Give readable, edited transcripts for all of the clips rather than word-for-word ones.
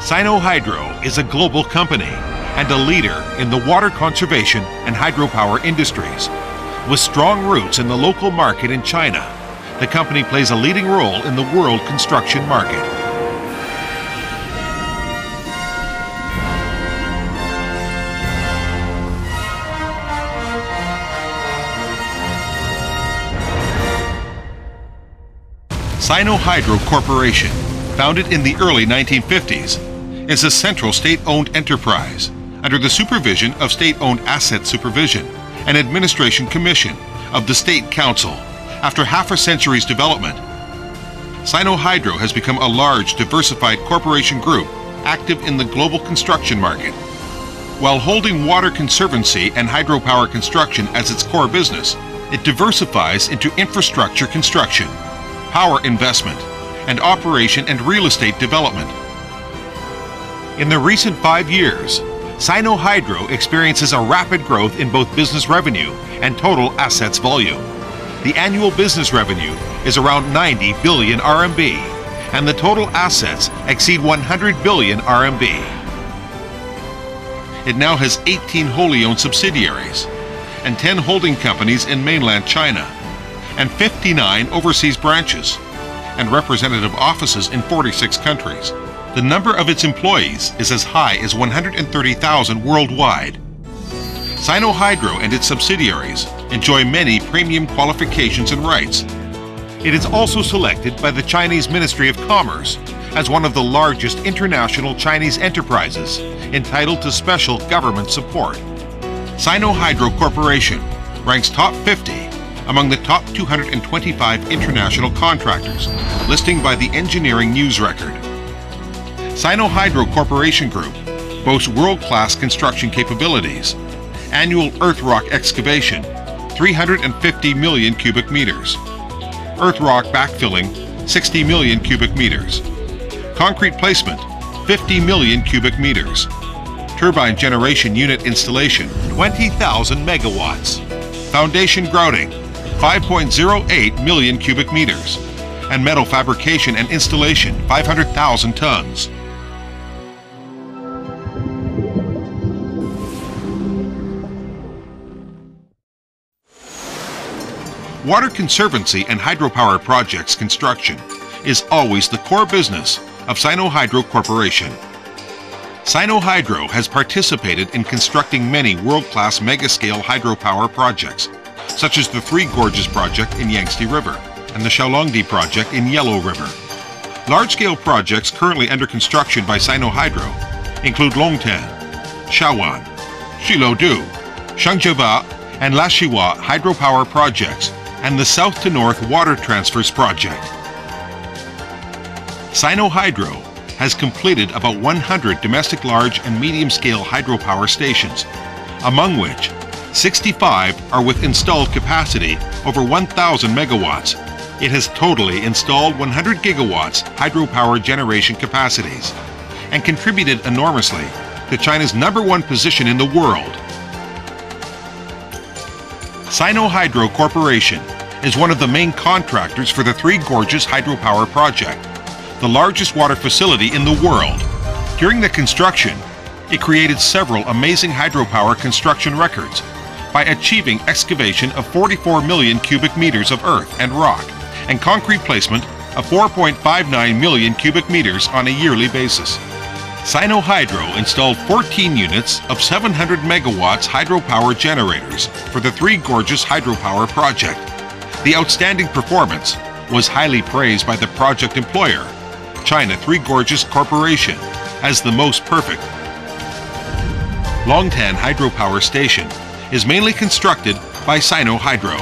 Sinohydro is a global company and a leader in the water conservation and hydropower industries. With strong roots in the local market in China, the company plays a leading role in the world construction market. Sinohydro Corporation, founded in the early 1950s, is a central state-owned enterprise under the supervision of State-Owned Asset Supervision and Administration Commission of the State Council. After half a century's development, Sinohydro has become a large, diversified corporation group active in the global construction market. While holding water conservancy and hydropower construction as its core business, it diversifies into infrastructure construction, power investment, and operation and real estate development. In the recent 5 years, Sinohydro experiences a rapid growth in both business revenue and total assets volume. The annual business revenue is around 90 billion RMB, and the total assets exceed 100 billion RMB. It now has 18 wholly owned subsidiaries and 10 holding companies in mainland China, and 59 overseas branches and representative offices in 46 countries. The number of its employees is as high as 130,000 worldwide. Sinohydro and its subsidiaries enjoy many premium qualifications and rights. It is also selected by the Chinese Ministry of Commerce as one of the largest international Chinese enterprises entitled to special government support. Sinohydro Corporation ranks top 50 among the top 225 international contractors, listing by the Engineering News Record. Sinohydro Corporation Group boasts world-class construction capabilities. Annual earth rock excavation, 350 million cubic meters. Earth rock backfilling, 60 million cubic meters. Concrete placement, 50 million cubic meters. Turbine generation unit installation, 20,000 megawatts. Foundation grouting, 5.08 million cubic meters. And metal fabrication and installation, 500,000 tons. Water conservancy and hydropower projects construction is always the core business of Sinohydro Corporation. Sinohydro has participated in constructing many world-class mega-scale hydropower projects, such as the Three Gorges project in Yangtze River and the Xiaolongdi project in Yellow River. Large-scale projects currently under construction by Sinohydro include Longtan, Shawan, Shiluodu, Shangjiaba, and Lashiwa hydropower projects, and the South to North Water Transfers project. Sinohydro has completed about 100 domestic large and medium-scale hydropower stations, among which 65 are with installed capacity over 1,000 megawatts. It has totally installed 100 gigawatts hydropower generation capacities and contributed enormously to China's #1 position in the world. Sinohydro Corporation is one of the main contractors for the Three Gorges hydropower project, the largest water facility in the world. During the construction, it created several amazing hydropower construction records by achieving excavation of 44 million cubic meters of earth and rock and concrete placement of 4.59 million cubic meters on a yearly basis. Sinohydro installed 14 units of 700 megawatts hydropower generators for the Three Gorges hydropower project. The outstanding performance was highly praised by the project employer, China Three Gorges Corporation, as the most perfect. Longtan Hydropower Station is mainly constructed by Sinohydro.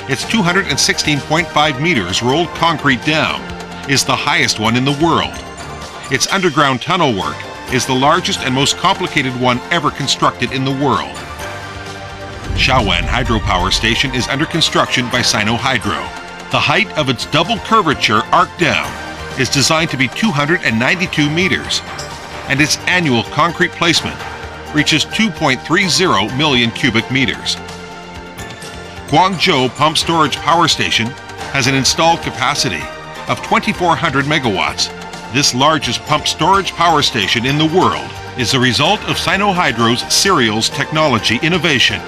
Its 216.5 meters rolled concrete dam is the highest one in the world. Its underground tunnel work is the largest and most complicated one ever constructed in the world. Shawan Hydropower Station is under construction by Sinohydro. The height of its double curvature arc dam is designed to be 292 meters, and its annual concrete placement reaches 2.30 million cubic meters. Guangzhou Pump Storage Power Station has an installed capacity of 2,400 megawatts, This largest pump storage power station in the world is the result of Sinohydro's serials technology innovation.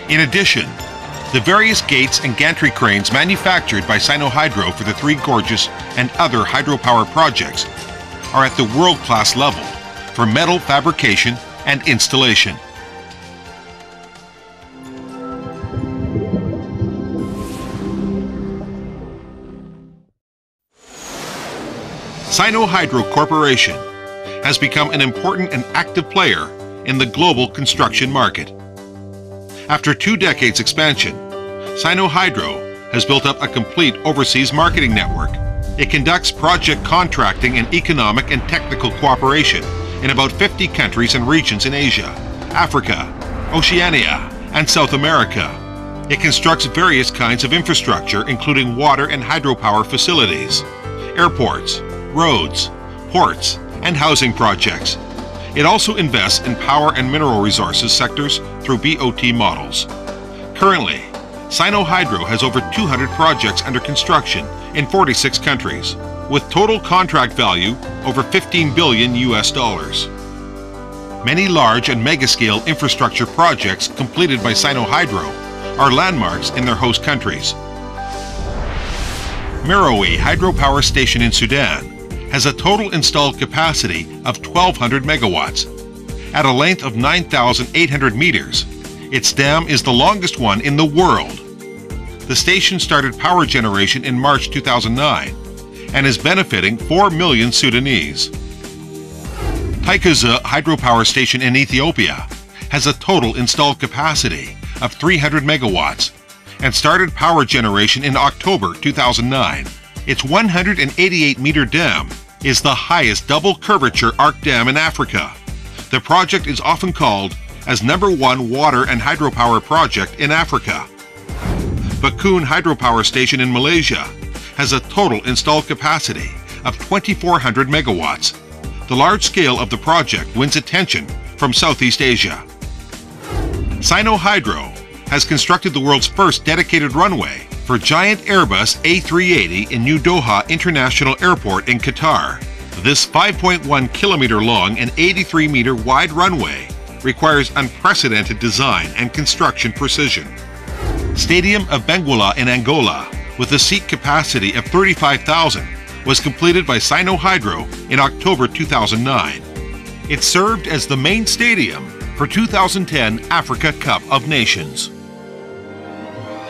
In addition, the various gates and gantry cranes manufactured by Sinohydro for the Three Gorges and other hydropower projects are at the world-class level for metal fabrication and installation. Sinohydro Corporation has become an important and active player in the global construction market. After 2 decades expansion, Sinohydro has built up a complete overseas marketing network. It conducts project contracting and economic and technical cooperation in about 50 countries and regions in Asia, Africa, Oceania, and South America. It constructs various kinds of infrastructure, including water and hydropower facilities, airports, roads, ports, and housing projects. It also invests in power and mineral resources sectors through BOT models. Currently, Sinohydro has over 200 projects under construction in 46 countries, with total contract value over $15 billion. Many large and mega-scale infrastructure projects completed by Sinohydro are landmarks in their host countries. Merowe Hydropower Station in Sudan has a total installed capacity of 1,200 megawatts. At a length of 9,800 meters, its dam is the longest one in the world. The station started power generation in March 2009 and is benefiting 4 million Sudanese. Taikuza Hydropower Station in Ethiopia has a total installed capacity of 300 megawatts and started power generation in October 2009. Its 188-meter dam is the highest double curvature arc dam in Africa. The project is often called as #1 water and hydropower project in Africa. Bakun Hydropower Station in Malaysia has a total installed capacity of 2,400 megawatts. The large scale of the project wins attention from Southeast Asia. Sinohydro has constructed the world's first dedicated runway for giant Airbus A380 in New Doha International Airport in Qatar. This 5.1-kilometer long and 83-meter wide runway requires unprecedented design and construction precision. Stadium of Benguela in Angola, with a seat capacity of 35,000, was completed by Sinohydro in October 2009. It served as the main stadium for 2010 Africa Cup of Nations.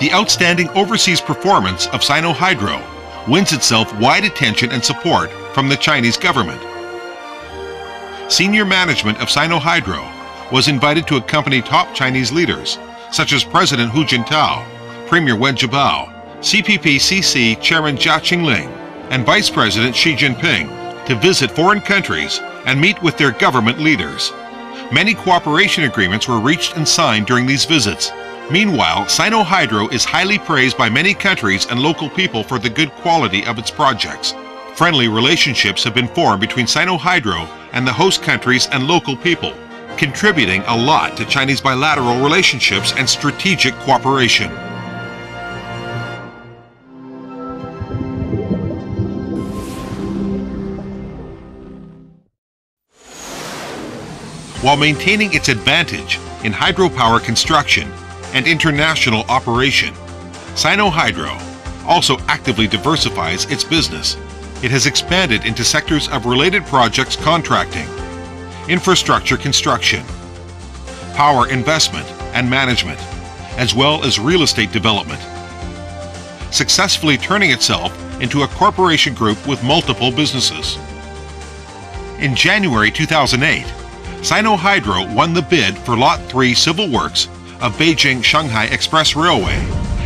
The outstanding overseas performance of Sinohydro wins itself wide attention and support from the Chinese government. Senior management of Sinohydro was invited to accompany top Chinese leaders such as President Hu Jintao, Premier Wen Jiabao, CPPCC Chairman Jia Qingling, and Vice President Xi Jinping to visit foreign countries and meet with their government leaders. Many cooperation agreements were reached and signed during these visits. Meanwhile, Sinohydro is highly praised by many countries and local people for the good quality of its projects. Friendly relationships have been formed between Sinohydro and the host countries and local people, contributing a lot to Chinese bilateral relationships and strategic cooperation. While maintaining its advantage in hydropower construction and international operation, Sinohydro also actively diversifies its business. It has expanded into sectors of related projects contracting, infrastructure construction, power investment and management, as well as real estate development, successfully turning itself into a corporation group with multiple businesses. In January 2008, Sinohydro won the bid for Lot 3 civil works of Beijing-Shanghai Express Railway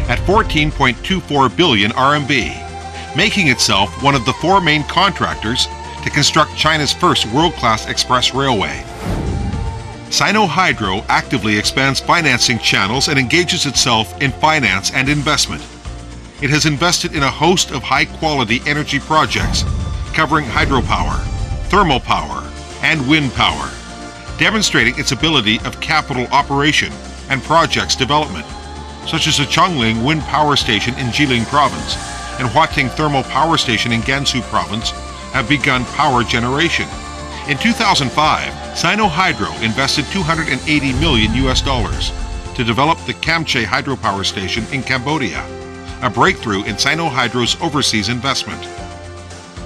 at 14.24 billion RMB, making itself one of the 4 main contractors to construct China's first world-class express railway. Sinohydro actively expands financing channels and engages itself in finance and investment. It has invested in a host of high-quality energy projects covering hydropower, thermal power, and wind power, demonstrating its ability of capital operation and projects development, such as the Chongling Wind Power Station in Jilin Province and Huating Thermal Power Station in Gansu Province, have begun power generation. In 2005, Sinohydro invested $280 million to develop the Kamche hydropower station in Cambodia, a breakthrough in Sinohydro's overseas investment.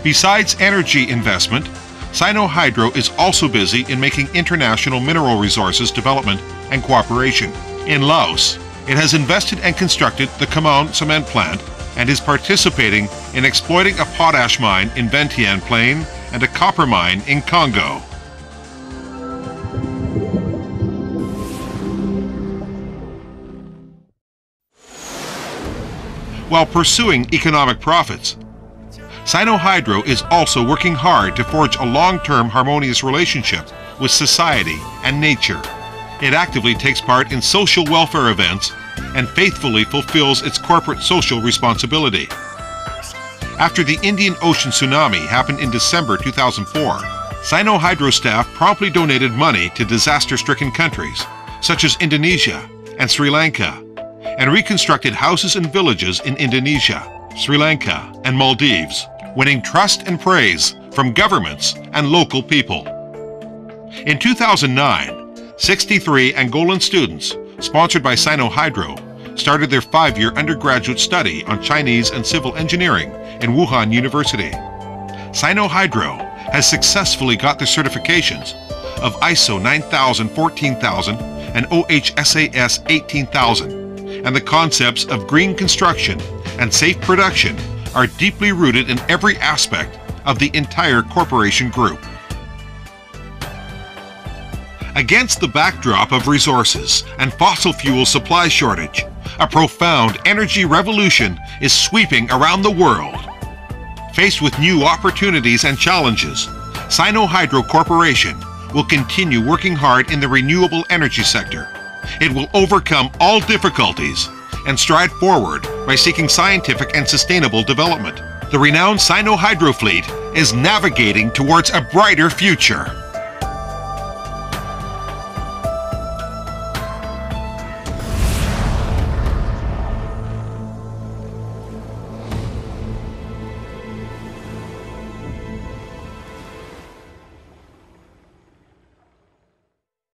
Besides energy investment, Sinohydro is also busy in making international mineral resources development and cooperation. In Laos, it has invested and constructed the Khamon cement plant and is participating in exploiting a potash mine in Vientiane Plain and a copper mine in Congo. While pursuing economic profits, Sinohydro is also working hard to forge a long-term harmonious relationship with society and nature. It actively takes part in social welfare events and faithfully fulfills its corporate social responsibility. After the Indian Ocean tsunami happened in December 2004, Sinohydro staff promptly donated money to disaster-stricken countries such as Indonesia and Sri Lanka, and reconstructed houses and villages in Indonesia, Sri Lanka, and Maldives, winning trust and praise from governments and local people. In 2009, 63 Angolan students, sponsored by Sinohydro, started their 5-year undergraduate study on Chinese and civil engineering in Wuhan University. Sinohydro has successfully got the certifications of ISO 9000, 14000, and OHSAS 18000, and the concepts of green construction and safe production are deeply rooted in every aspect of the entire corporation group. Against the backdrop of resources and fossil fuel supply shortage, a profound energy revolution is sweeping around the world. Faced with new opportunities and challenges, Sinohydro Corporation will continue working hard in the renewable energy sector. It will overcome all difficulties and stride forward by seeking scientific and sustainable development. The renowned Sinohydro fleet is navigating towards a brighter future.